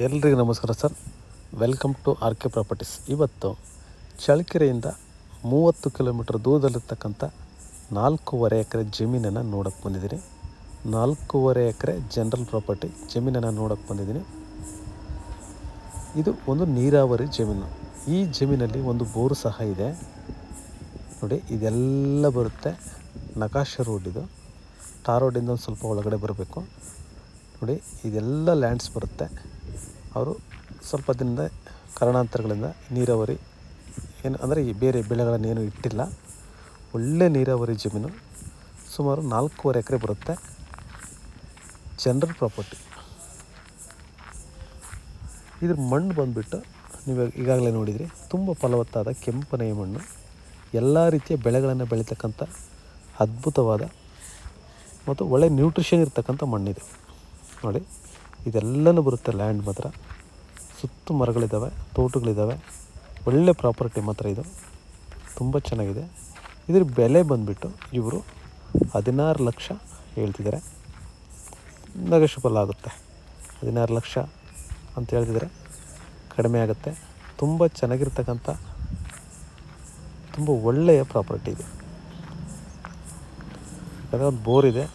ಎಲ್ರಿಗೂ ನಮಸ್ಕಾರ sir. Welcome to R K properties. ಇವತ್ತು ಚಳ್ಳಕೆರೆಯಿಂದ 30 ಕಿಲೋಮೀಟರ್ ದೂರದಲ್ಲಿರ್ತಕ್ಕಂಥ 4.5 ಎಕರೆ ಜಮೀನನ್ನು ನೋಡೋಕ್ಕೆ ಬಂದಿದ್ದೀನಿ. 4.5 ಎಕರೆ ಜನರಲ್ ಪ್ರಾಪರ್ಟಿ ಜಮೀನನ್ನು ನೋಡೋಕ್ಕೆ ಬಂದಿದ್ದೀನಿ. ಇದು ಒಂದು ನೀರಾವರಿ ಜಮೀನು. ಈ ಜಮೀನಲ್ಲಿ ಒಂದು ಬೋರು ಸಹ ಇದೆ ನೋಡಿ. ಇದೆಲ್ಲ ಬರುತ್ತೆ ನಕಾಶೆ ರೋಡ್. ಇದು ಟಾರ್ ರೋಡಿಂದ ಒಂದು ಸ್ವಲ್ಪ ಒಳಗಡೆ ಬರಬೇಕು ನೋಡಿ. ಇದೆಲ್ಲ ಲ್ಯಾಂಡ್ಸ್ ಬರುತ್ತೆ. ಅವರು ಸ್ವಲ್ಪ ದಿನದ ಕಾರಣಾಂತರಗಳಿಂದ ನೀರಾವರಿ ಏನು ಅಂದರೆ ಈ ಬೇರೆ ಬೆಳೆಗಳನ್ನೇನು ಇಟ್ಟಿಲ್ಲ. ಒಳ್ಳೆ ನೀರಾವರಿ ಜಮೀನು. ಸುಮಾರು 4.5 ಎಕರೆ ಬರುತ್ತೆ. General property. ಇದ್ರ ಮಣ್ಣು ಬಂದುಬಿಟ್ಟು ನೀವು ಈಗಾಗಲೇ ನೋಡಿದ್ರಿ, ತುಂಬ ಫಲವತ್ತಾದ ಕೆಂಪನೆಯ ಮಣ್ಣು. ಎಲ್ಲ ರೀತಿಯ ಬೆಳೆಗಳನ್ನು ಬೆಳೀತಕ್ಕಂಥ ಅದ್ಭುತವಾದ ಮತ್ತು ಒಳ್ಳೆ ನ್ಯೂಟ್ರಿಷನ್ ಇರ್ತಕ್ಕಂಥ ಮಣ್ಣಿದೆ ನೋಡಿ. ಇದೆಲ್ಲನೂ ಬರುತ್ತೆ ಲ್ಯಾಂಡ್ ಮಾತ್ರ. ಸುತ್ತು ಮರಗಳಿದ್ದಾವೆ, ತೋಟಗಳಿದ್ದಾವೆ. ಒಳ್ಳೆ ಪ್ರಾಪರ್ಟಿ ಮಾತ್ರ ಇದು. ತುಂಬ ಚೆನ್ನಾಗಿದೆ. ಇದ್ರ ಬೆಲೆ ಬಂದುಬಿಟ್ಟು ಇವರು 16 ಲಕ್ಷ ಹೇಳ್ತಿದ್ದಾರೆ. ನೆಗೋಷಿಯಬಲ್ ಆಗುತ್ತೆ. 16 ಲಕ್ಷ ಅಂತ ಹೇಳ್ತಿದ್ದಾರೆ, ಕಡಿಮೆ ಆಗುತ್ತೆ. ತುಂಬ ಚೆನ್ನಾಗಿರ್ತಕ್ಕಂಥ ತುಂಬ ಒಳ್ಳೆಯ ಪ್ರಾಪರ್ಟಿ ಇದೆ. ಯಾಕಂದರೆ ಒಂದು ಬೋರ್ ಇದೆ.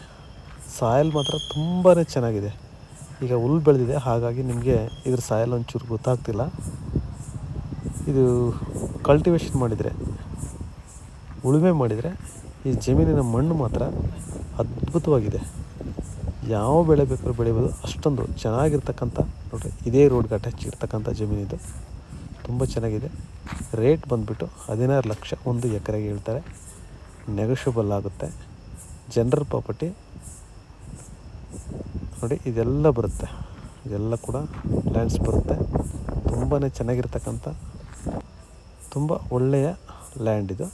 ಸಾಯಿಲ್ ಮಾತ್ರ ತುಂಬಾ ಚೆನ್ನಾಗಿದೆ. ಈಗ ಹುಲ್ಲು ಬೆಳೆದಿದೆ, ಹಾಗಾಗಿ ನಿಮಗೆ ಇದ್ರ ಸಾಯಿಲ್ ಒಂಚೂರು ಗೊತ್ತಾಗ್ತಿಲ್ಲ. ಇದು ಕಲ್ಟಿವೇಷನ್ ಮಾಡಿದರೆ, ಉಳುಮೆ ಮಾಡಿದರೆ ಈ ಜಮೀನಿನ ಮಣ್ಣು ಮಾತ್ರ ಅದ್ಭುತವಾಗಿದೆ. ಯಾವ ಬೆಳೆ ಬೇಕಾದ್ರೂ ಬೆಳಿಬೋದು. ಅಷ್ಟೊಂದು ಚೆನ್ನಾಗಿರ್ತಕ್ಕಂಥ ನೋಡಿರಿ, ಇದೇ ರೋಡ್ಗೆ ಅಟ್ಯಾಚ್ ಇರ್ತಕ್ಕಂಥ ಜಮೀನಿದು. ತುಂಬ ಚೆನ್ನಾಗಿದೆ. ರೇಟ್ ಬಂದುಬಿಟ್ಟು 16 ಲಕ್ಷ ಒಂದು ಎಕರೆಗೆ ಹೇಳ್ತಾರೆ. ನೆಗೋಷಿಯಬಲ್ ಆಗುತ್ತೆ. ಜನರಲ್ ಪ್ರಾಪರ್ಟಿ ನೋಡಿ. ಇದೆಲ್ಲ ಬರುತ್ತೆ, ಇದೆಲ್ಲ ಕೂಡ ಲ್ಯಾಂಡ್ಸ್ ಬರುತ್ತೆ. ತುಂಬಾ ಚೆನ್ನಾಗಿರ್ತಕ್ಕಂಥ ತುಂಬ ಒಳ್ಳೆಯ ಲ್ಯಾಂಡ್ ಇದು.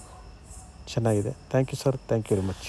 ಚೆನ್ನಾಗಿದೆ. Thank you sir. Thank you very much.